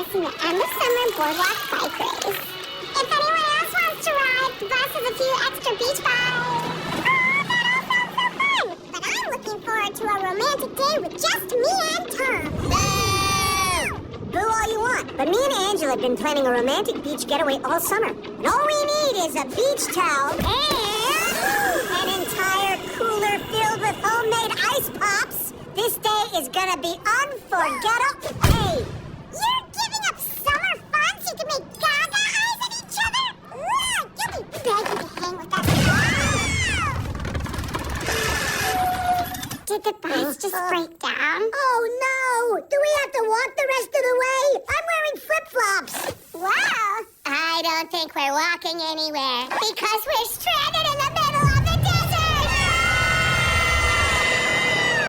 discussing the end of summer boardwalk bike race. If anyone else wants to ride, the bus has a few extra beach bikes. Oh, that all sounds so fun! But I'm looking forward to a romantic day with just me and Tom. Boo all you want, but me and Angela have been planning a romantic beach getaway all summer. And all we need is a beach towel and an entire cooler filled with homemade ice pops. This day is gonna be unforgettable. Hey! You're giving up summer fun so you can make gaga eyes at each other? Ugh, you'll be begging to hang with us. Did the bus just break down? Oh no! Do we have to walk the rest of the way? I'm wearing flip-flops. Well, I don't think we're walking anywhere because we're stranded in the